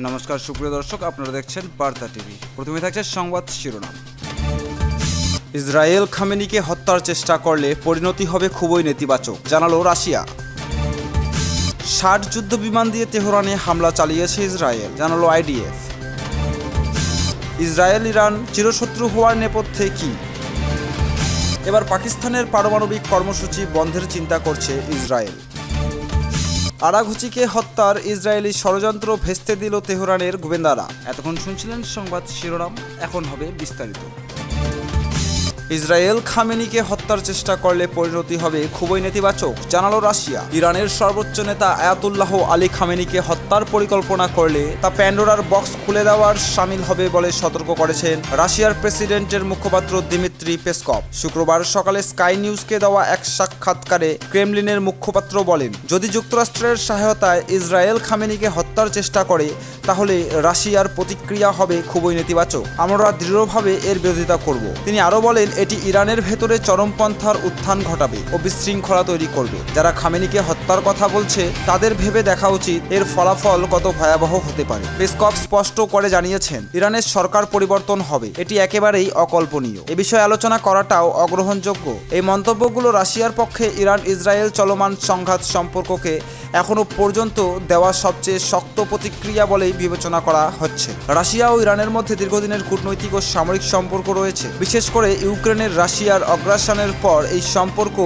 নমস্কার সুপ্রিয় দর্শক, আপনারা দেখছেন বার্তা টিভি। প্রথমে থাকছে সংবাদ শিরোনাম। ইসরায়েল খামেনিকে হত্যার চেষ্টা করলে পরিণতি হবে খুবই নেতিবাচক, জানালো রাশিয়া। 60 যুদ্ধ বিমান দিয়ে তেহরানে হামলা চালিয়েছে ইসরায়েল, জানালো আইডিএফ। ইসরায়েল ইরান চিরশত্রু হওয়ার নেপথ্যে কি? এবার পাকিস্তানের পারমাণবিক কর্মসূচি বন্ধের চিন্তা করছে ইসরায়েল। আরাঘুচিকে হত্যার ইসরায়েলি ষড়যন্ত্র ভেস্তে দিল তেহরানের গোয়েন্দারা। এতক্ষণ শুনছিলেন সংবাদ শিরোনাম, এখন হবে বিস্তারিত। ইসরায়েল খামেনিকে হত্যার চেষ্টা করলে পরিণতি হবে খুবই নেতিবাচক, জানালো রাশিয়া। ইরানের সর্বোচ্চ নেতা আয়াতুল্লাহ আলী খামেনিকে হত্যার পরিকল্পনা করলে তা প্যান্ডোরার বক্স খুলে দেওয়ার শামিল হবে বলে সতর্ক করেছেন রাশিয়ার প্রেসিডেন্টের মুখপাত্র দিমিত্রি পেসকভ। শুক্রবার সকালে স্কাই নিউজকে দেওয়া এক সাক্ষাৎকারে ক্রেমলিনের মুখপাত্র বলেন, যদি যুক্তরাষ্ট্রের সহায়তায় ইসরায়েল খামেনিকে হত্যার চেষ্টা করে তাহলে রাশিয়ার প্রতিক্রিয়া হবে খুবই নেতিবাচক। আমরা দৃঢ়ভাবে এর বিরোধিতা করব। তিনি আরও বলেন, এটি ইরানের ভেতরে চরমপন্থার উত্থান ঘটাবে ও বিশৃঙ্খলা তৈরি করবে। যারা খামেনিকে হত্যার কথা বলছে তাদের ভেবে দেখা উচিত এর ফলাফল কত ভয়াবহ হতে পারে। পেসকভ স্পষ্ট করে জানিয়েছেন, ইরানের সরকার পরিবর্তন হবে, এটি একেবারেই অকল্পনীয়। এ বিষয়ে আলোচনা করাটাও অগ্রহণযোগ্য। এই মন্তব্যগুলো রাশিয়ার পক্ষে ইরান ইসরায়েল চলমান সংঘাত সম্পর্ককে এখনো পর্যন্ত দেওয়া সবচেয়ে শক্ত প্রতিক্রিয়া বলেই বিবেচনা করা হচ্ছে। রাশিয়া ও ইরানের মধ্যে দীর্ঘদিনের কূটনৈতিক ও সামরিক সম্পর্ক রয়েছে। বিশেষ করে ইউক্রেনের রাশিয়ার অগ্রাসনের পর এই সম্পর্ক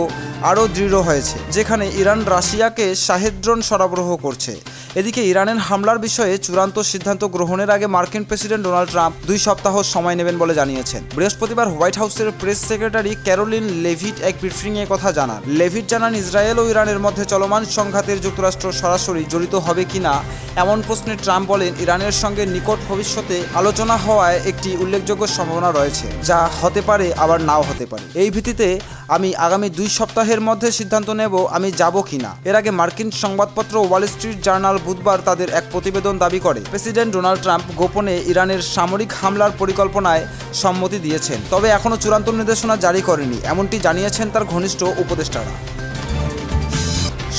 আরও দৃঢ় হয়েছে, যেখানে ইরান রাশিয়াকে সাহেদ্রন সরবরাহ করছে। এদিকে ইরানের হামলার বিষয়ে চূড়ান্ত সিদ্ধান্ত গ্রহণের আগে মার্কিন প্রেসিডেন্ট ডোনাল্ড ট্রাম্প 2 সপ্তাহ সময় নেবেন বলে জানিয়েছেন। বৃহস্পতিবার হোয়াইট হাউসের প্রেস সেক্রেটারি ক্যারোলিন লেভিট এক ব্রিফিংয়ে কথা জানান। লেভিট জানান, ইসরায়েল ও ইরানের মধ্যে চলমান সংঘাতের যুক্তরাষ্ট্র সরাসরি জড়িত হবে কিনা এমন প্রশ্নে ট্রাম্প বলেন, ইরানের সঙ্গে নিকট ভবিষ্যতে আলোচনা হওয়ায় একটি উল্লেখযোগ্য সম্ভাবনা রয়েছে, যা হতে পারে আবার নাও হতে পারে। এই ভিত্তিতে আমি আগামী 2 সপ্তাহের মধ্যে সিদ্ধান্ত নেব আমি যাব কিনা। এর আগে মার্কিন সংবাদপত্র ওয়াল স্ট্রিট জার্নাল বুধবার তাদের এক প্রতিবেদন দাবি করে, প্রেসিডেন্ট ডোনাল্ড ট্রাম্প গোপনে ইরানের সামরিক হামলার পরিকল্পনায় সম্মতি দিয়েছেন, তবে এখনও চূড়ান্ত নির্দেশনা জারি করেনি, এমনটি জানিয়েছেন তার ঘনিষ্ঠ উপদেষ্টারা।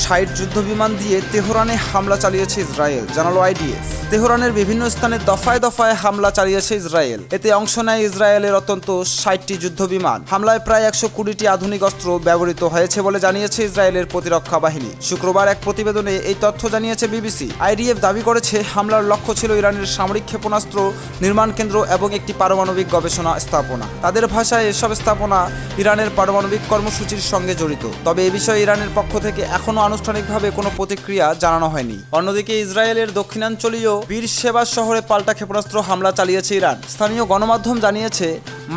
60 যুদ্ধ বিমান দিয়ে তেহরানে হামলা চালিয়েছে ইসরায়েল, জানালো আইডিএফ। তেহরানের বিভিন্ন স্থানে দফায় দফায় হামলা চালিয়েছে ইসরায়েল। এতে অংশ নেয় ইসরায়েলের অন্তত 60টি যুদ্ধ বিমান। হামলায় প্রায় 120টি আধুনিক অস্ত্র ব্যবহৃত হয়েছে বলে জানিয়েছে ইসরায়েলের প্রতিরক্ষা বাহিনী। শুক্রবার এক প্রতিবেদনে এই তথ্য জানিয়েছে বিবিসি। আইডিএফ দাবি করেছে, হামলার লক্ষ্য ছিল ইরানের সামরিক ক্ষেপণাস্ত্র নির্মাণ কেন্দ্র এবং একটি পারমাণবিক গবেষণা স্থাপনা। তাদের ভাষায় এসব স্থাপনা ইরানের পারমাণবিক কর্মসূচির সঙ্গে জড়িত, তবে এ বিষয়ে ইরানের পক্ষ থেকে এখনও আনুষ্ঠানিকভাবে কোনো প্রতিক্রিয়া জানানো হয়নি। অন্যদিকে ইসরায়েলের দক্ষিণাঞ্চলীয় বীরশেবা শহরে পাল্টা ক্ষেপণাস্ত্র হামলা চালিয়েছে ইরান। স্থানীয় গণমাধ্যম জানিয়েছে,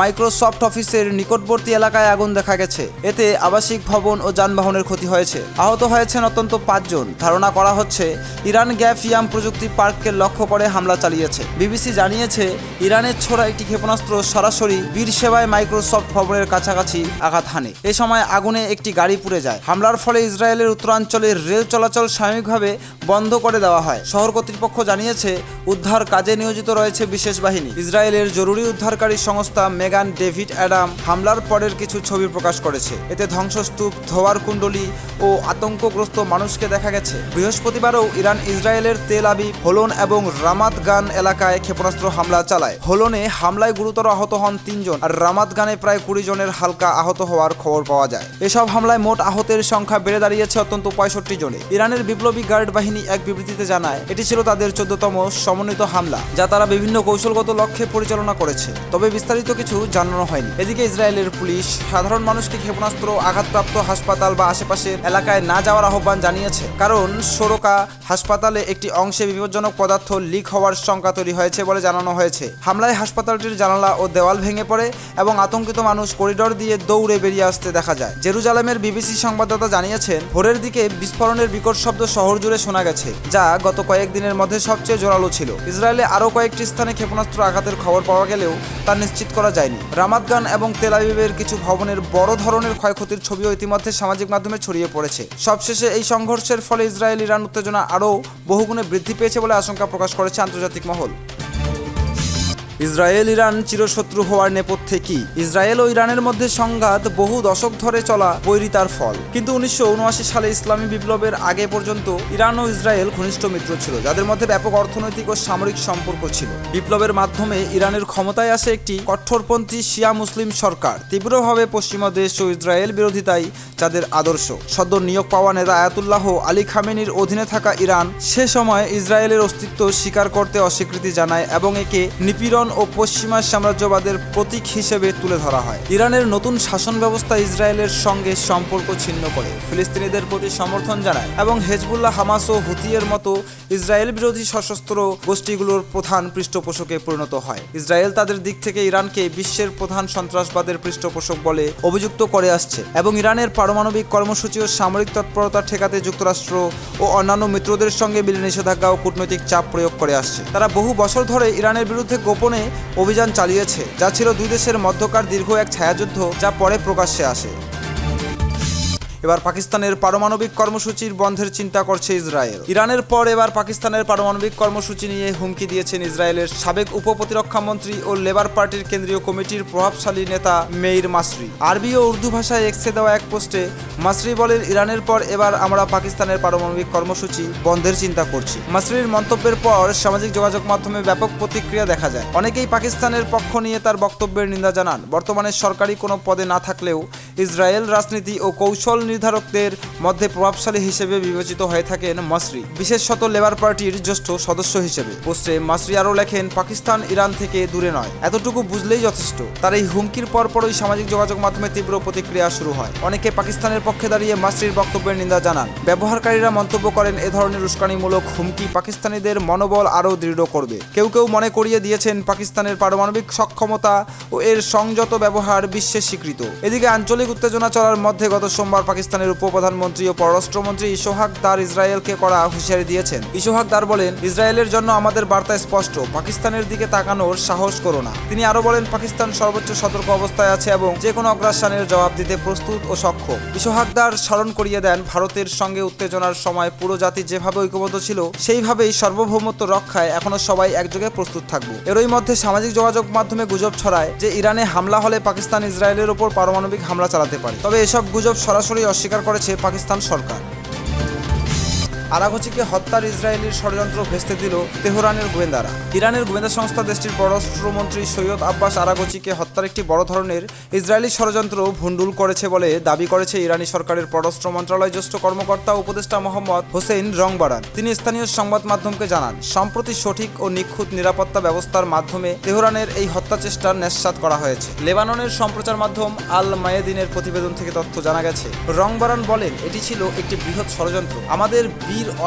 মাইক্রোসফট অফিসের নিকটবর্তী এলাকায় আগুন দেখা গেছে। এতে আবাসিক ভবন ও যানবাহনের ক্ষতি হয়েছে। আহত হয়েছেন অন্তত 5 জন। ধারণা করা হচ্ছে ইরান গ্যাফিয়াম প্রযুক্তি পার্ককে লক্ষ্য করে হামলা চালিয়েছে। বিবিসি জানিয়েছে, ইরানের ছোড়া একটি ক্ষেপণাস্ত্র সরাসরি বীরশেবায় মাইক্রোসফট ভবনের কাছাকাছি আঘাত হানে। এ সময় আগুনে একটি গাড়ি পুড়ে যায়। হামলার ফলে ইসরায়েলের উত্তরাঞ্চলের রেল চলাচল সাময়িকভাবে বন্ধ করে দেওয়া হয়। শহর কর্তৃপক্ষ জানিয়েছে, উদ্ধার কাজে নিয়োজিত রয়েছে বিশেষ বাহিনী। ইসরায়েলের জরুরি উদ্ধারকারী সংস্থা মেগান ডেভিড অ্যাডাম হামলার পরের কিছু ছবি প্রকাশ করেছে। এতে ধ্বংসস্তূপ, ধোয়ার কুণ্ডলী ও আতঙ্কগ্রস্ত মানুষকে দেখা গেছে। বৃহস্পতিবারও ইরান ইসরায়েলের তেল আবিব, হোলন এবং রামাত গান এলাকায় ক্ষেপণাস্ত্র হামলা চালায়। হোলনে হামলায় গুরুতর আহত হন 3 জন, আর রামাত গানে প্রায় 20 জনের হালকা আহত হওয়ার খবর পাওয়া যায়। এসব হামলায় মোট আহতের সংখ্যা বেড়ে দাঁড়িয়েছে অন্তত 65 জনে। ইরানের বিপ্লবী গার্ড বাহিনী এক বিবৃতিতে জানায়, এটি ছিল তাদের 14তম সমন্বিত হামলা, যা তারা বিভিন্ন কৌশলগত লক্ষ্যে পরিচালনা করেছে, তবে বিস্তারিত কিছু জানানো হয়নি। এদিকে ইসরায়েলের পুলিশ সাধারণ মানুষকে ক্ষেপণাস্ত্র আঘাতপ্রাপ্ত হাসপাতাল বা আশেপাশের এলাকায় না যাওয়ার আহ্বান জানিয়েছে, কারণ সোরকা হাসপাতালে একটি অংশে বিপজ্জনক পদার্থ লিক হওয়ার শঙ্কা তৈরি হয়েছে বলে জানানো হয়েছে। হামলায় হাসপাতালটির জানালা ও দেওয়াল ভেঙে পড়ে এবং আতঙ্কিত মানুষ করিডোর দিয়ে দৌড়ে বেরিয়ে আসতে দেখা যায়। জেরুজালেমের বিবিসি সংবাদদাতা জানিয়েছেন, ভোরের দিকে বিস্ফোরণের বিকট শব্দ শহর জুড়ে শোনা গেছে, যা গত কয়েকদিনের মধ্যে সবচেয়ে জোরালো ছিল। ইসরায়েলে আরও কয়েকটি স্থানে ক্ষেপণাস্ত্র আঘাতের খবর পাওয়া গেলেও তা নিশ্চিত করা যায়নি। রামাত গান এবং তেল আবিবের কিছু ভবনের বড় ধরনের ক্ষয়ক্ষতির ছবিও ইতিমধ্যে সামাজিক মাধ্যমে ছড়িয়ে পড়েছে। সবশেষে এই সংঘর্ষের ফলে ইসরায়েল ইরান উত্তেজনা আরও বহুগুণে বৃদ্ধি পেয়েছে বলে আশঙ্কা প্রকাশ করেছে আন্তর্জাতিক মহল। ইসরায়েল ইরান চিরশত্রু হওয়ার নেপথ্যে কি? ইসরায়েল ও ইরানের মধ্যে সংঘাত বহু দশক ধরে চলা বৈরিতার ফল। কিন্তু 1979 সালে ইসলামী বিপ্লবের আগে পর্যন্ত ইরান ও ইসরায়েল ঘনিষ্ঠ মিত্র ছিল, যাদের মধ্যে ব্যাপক অর্থনৈতিক ও সামরিক সম্পর্ক ছিল। বিপ্লবের মাধ্যমে ইরানের ক্ষমতায় আসে একটি কঠোরপন্থী শিয়া মুসলিম সরকার, তীব্রভাবে পশ্চিমা দেশ ও ইসরায়েল বিরোধিতাই যাদের আদর্শ। সদ্য নিয়োগ পাওয়া নেতা আয়াতুল্লাহ আলী খামেনির অধীনে থাকা ইরান সে সময় ইসরায়েলের অস্তিত্ব স্বীকার করতে অস্বীকৃতি জানায় এবং একে নিপীড়ন ও পশ্চিমা সাম্রাজ্যবাদের প্রতীক হিসেবে তুলে ধরা হয়। ইরানের নতুন শাসন ব্যবস্থা ইসরায়েলের সঙ্গে সম্পর্ক ছিন্ন করে, ফিলিস্তিনিদের প্রতি সমর্থন জানায় এবং হেজবুল্লাহ, হামাস ও হুথিয়ের মতো ইসরায়েল বিরোধী সশস্ত্র গোষ্ঠীগুলোর প্রধান পৃষ্ঠপোষকে পরিণত হয়। ইসরায়েল তাদের দিক থেকে ইরানকে বিশ্বের প্রধান সন্ত্রাসবাদের পৃষ্ঠপোষক বলে অভিযুক্ত করে আসছে এবং ইরানের পারমাণবিক কর্মসূচি ও সামরিক তৎপরতা ঠেকাতে যুক্তরাষ্ট্র ও অন্যান্য মিত্রদের সঙ্গে মিলে নিষেধাজ্ঞা ও কূটনৈতিক চাপ প্রয়োগ করে আসছে। তারা বহু বছর ধরে ইরানের বিরুদ্ধে গোপনে অভিযান চালিয়েছে, যা ছিল দুই দেশের মধ্যকার দীর্ঘ এক ছায়াযুদ্ধ, যা পরে প্রকাশ্যে আসে। এবার পাকিস্তানের পারমাণবিক কর্মসূচির বন্ধের চিন্তা করছে ইসরায়েল। ইরানের পর এবার পাকিস্তানের পারমাণবিক কর্মসূচি নিয়ে হুমকি দিয়েছেন ইসরায়েলের সাবেক উপপ্রতিরক্ষা মন্ত্রী ও লেবার পার্টির কেন্দ্রীয় কমিটির প্রভাবশালী নেতা মেইর মাসরি। আরবি ও উর্দু ভাষায় এক্সে দেওয়া এক পোস্টে মাসরি বলেন, ইরানের পর এবার আমরা পাকিস্তানের পারমাণবিক কর্মসূচি বন্ধের চিন্তা করছি। মাসরির মন্তব্যের পর সামাজিক যোগাযোগ মাধ্যমে ব্যাপক প্রতিক্রিয়া দেখা যায়। অনেকেই পাকিস্তানের পক্ষ নিয়ে তার বক্তব্যের নিন্দা জানান। বর্তমানে সরকারি কোনো পদে না থাকলেও ইসরায়েল রাজনীতি ও কৌশল নির্ধারকদের মধ্যে প্রভাবশালী হিসেবে বিবেচিত হয়ে থাকেন মাসরি, বিশেষত লেবার পার্টির জ্যেষ্ঠ সদস্য হিসেবে। পোস্টে মাসরি আরও লেখেন, পাকিস্তান ইরান থেকে দূরে নয়, এতটুকু বুঝলেই যথেষ্ট। তার এই হুমকির পরপরই সামাজিক যোগাযোগ মাধ্যমে তীব্র প্রতিক্রিয়া শুরু হয়। অনেকে পাকিস্তানের পক্ষে দাঁড়িয়ে মাসরির বক্তব্যের নিন্দা জানান। ব্যবহারকারীরা মন্তব্য করেন, এ ধরনের উস্কানিমূলক হুমকি পাকিস্তানিদের মনোবল আরও দৃঢ় করবে। কেউ কেউ মনে করিয়ে দিয়েছেন, পাকিস্তানের পারমাণবিক সক্ষমতা ও এর সংযত ব্যবহার বিশ্বের স্বীকৃত। এদিকে আঞ্চলিক উত্তেজনা চলার মধ্যে গত সোমবার পাকিস্তানের উপপ্রধানমন্ত্রী ও পররাষ্ট্রমন্ত্রী ইশোহাক দার ইসরায়েলকে করা হুঁশিয়ারি দিয়েছেন। ইশোহাক দার বলেন, ইসরায়েলের জন্য আমাদের বার্তা স্পষ্ট, পাকিস্তানের দিকে তাকানোর সাহস করো না। তিনি আরও বলেন, পাকিস্তান সর্বোচ্চ সতর্ক অবস্থায় আছে এবং যে কোনো আগ্রাসনের জবাব দিতে প্রস্তুত ও সক্ষম। ইশোহাক দার স্মরণ করিয়ে দেন, ভারতের সঙ্গে উত্তেজনার সময় পুরো জাতি যেভাবে ঐক্যবদ্ধ ছিল, সেইভাবেই সার্বভৌমত্ব রক্ষায় এখনো সবাই একযোগে প্রস্তুত থাকবো। এরই মধ্যে সামাজিক যোগাযোগ মাধ্যমে গুজব ছড়ায় যে ইরানে হামলা হলে পাকিস্তান ইসরায়েলের ওপর পারমাণবিক হামলা চালাতে পারে। তবে এসব গুজব সরাসরি অস্বীকার করেছে পাকিস্তান সরকার। আরাঘচিকে হত্যার ইসরায়েলের ষড়যন্ত্র ভেস্তে দিল তেহরানের গোয়েন্দারা। ইরানের গোয়েন্দা সংস্থা দেশটির পররাষ্ট্রমন্ত্রী সৈয়দ আব্বাস আরাঘচিকে হত্যার একটি বড় ধরনের ইসরায়েলি ষড়যন্ত্র ভণ্ডুল করেছে বলে দাবি করেছে ইরানি সরকারের পররাষ্ট্র মন্ত্রণালয় জ্যেষ্ঠ কর্মকর্তা উপদেষ্টা মোহাম্মদ হোসেইন রংবারান। তিনি স্থানীয় সংবাদ মাধ্যমকে জানান, সম্প্রতি সঠিক ও নিখুঁত নিরাপত্তা ব্যবস্থার মাধ্যমে তেহরানের এই হত্যা চেষ্টার ন্যাসসাত করা হয়েছে। লেবাননের সম্প্রচার মাধ্যম আল মায়াদিনের প্রতিবেদন থেকে তথ্য জানা গেছে। রংবারান বলেন, এটি ছিল একটি বৃহৎ ষড়যন্ত্র। আমাদের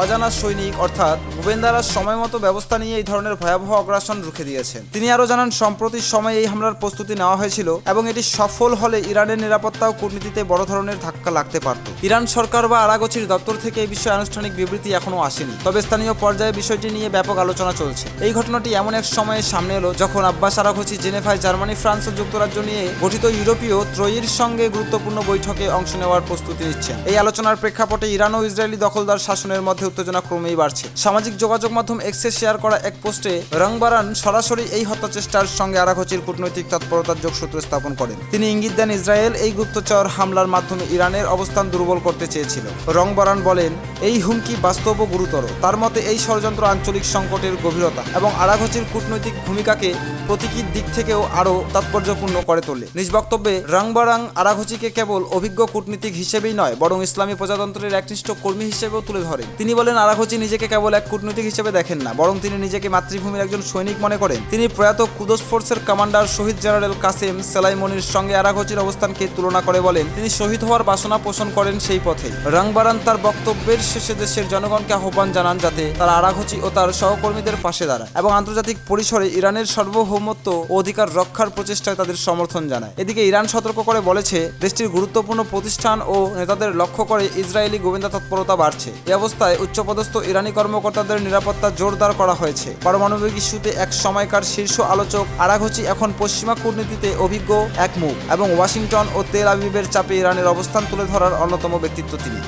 অজানা সৈনিক অর্থাৎ গোয়েন্দারা সময় মতো ব্যবস্থা নিয়ে এই ধরনের ভয়াবহ আগ্রাসন রুখে দিয়েছেন। তিনি আরও জানান, সম্প্রতি সময়ে এই হামলার প্রস্তুতি নেওয়া হয়েছিল এবং এটি সফল হলে ইরানের নিরাপত্তা ও কূটনীতিতে বড় ধরনের ধাক্কা লাগতে পারত। ইরান সরকার বা আরাঘচির দপ্তর থেকে এই বিষয়ে আনুষ্ঠানিক বিবৃতি এখনও আসেনি, তবে স্থানীয় পর্যায়ে বিষয়টি নিয়ে ব্যাপক আলোচনা চলছে। এই ঘটনাটি এমন এক সময়ে সামনে এলো যখন আব্বাস আরাঘচি জেনেভায় জার্মানি, ফ্রান্স ও যুক্তরাজ্য নিয়ে গঠিত ইউরোপীয় ত্রয়ীর সঙ্গে গুরুত্বপূর্ণ বৈঠকে অংশ নেওয়ার প্রস্তুতি নিচ্ছেন। এই আলোচনার প্রেক্ষাপটে ইরান ও ইসরায়েলি দখলদার শাসনের মধ্যে উত্তেজনা ক্রমেই বাড়ছে। সামাজিক যোগাযোগ মাধ্যম এক্সে শেয়ার করা এক পোস্টে রংবারান সরাসরি এই হত্যা চেষ্টার সঙ্গে আরাঘচির কূটনৈতিক তৎপরতার যোগসূত্র স্থাপন করেন। তিনি ইঙ্গিত দেন, ইসরায়েল এই গুপ্তচর হামলার মাধ্যমে ইরানের অবস্থান দুর্বল করতে চেয়েছিল। রংবারান বলেন, এই হুমকি বাস্তব ও গুরুতর। তার মতে এই ষড়যন্ত্র আঞ্চলিক সংকটের গভীরতা এবং আরাঘচির কূটনৈতিক ভূমিকাকে প্রতীকী দিক থেকেও আরও তাৎপর্যপূর্ণ করে তোলে। নিজ বক্তব্যে রংবারান আরাঘচিকে কেবল অভিজ্ঞ কূটনীতিক হিসেবেই নয়, বরং ইসলামী প্রজাতন্ত্রের একনিষ্ঠ কর্মী হিসেবেও তুলে ধরেন। তিনি বলেন, আরাঘচি নিজেকে কেবল এক কূটনীতিক হিসেবে দেখেন না, বরং তিনি নিজেকে মাতৃভূমির একজন সৈনিক মনে করেন। তিনি প্রয়াত কুদস ফোর্সের কমান্ডার শহীদ জেনারেল কাসেম সোলাইমানির সঙ্গে আরাঘচির অবস্থানকে তুলনা করে বলেন, তিনি শহীদ হওয়ার বাসনা পোষণ করেন সেই পথে। রংবারান তার বক্তব্যের শেষে দেশের জনগণকে আহ্বান জানান যাতে তারা আরাঘচি ও তার সহকর্মীদের পাশে দাঁড়ায় এবং আন্তর্জাতিক পরিসরে ইরানের সার্বভৌমত্ব ও অধিকার রক্ষার প্রচেষ্টায় তাদের সমর্থন জানায়। এদিকে ইরান সতর্ক করে বলেছে, দেশটির গুরুত্বপূর্ণ প্রতিষ্ঠান ও নেতাদের লক্ষ্য করে ইসরায়েলি গোয়েন্দা তৎপরতা বাড়ছে। এই অবস্থায় উচ্চপদস্থ ইরানি কর্মকর্তাদের নিরাপত্তা জোরদার করা হয়েছে। পারমাণবিক ইস্যুতে এক সময়কার শীর্ষ আলোচক আরাঘচি এখন পশ্চিমা কূটনীতিতে অভিজ্ঞ এক মুখ এবং ওয়াশিংটন ও তেল আবিবের চাপে ইরানের অবস্থান তুলে ধরার অন্যতম ব্যক্তিত্ব তিনি।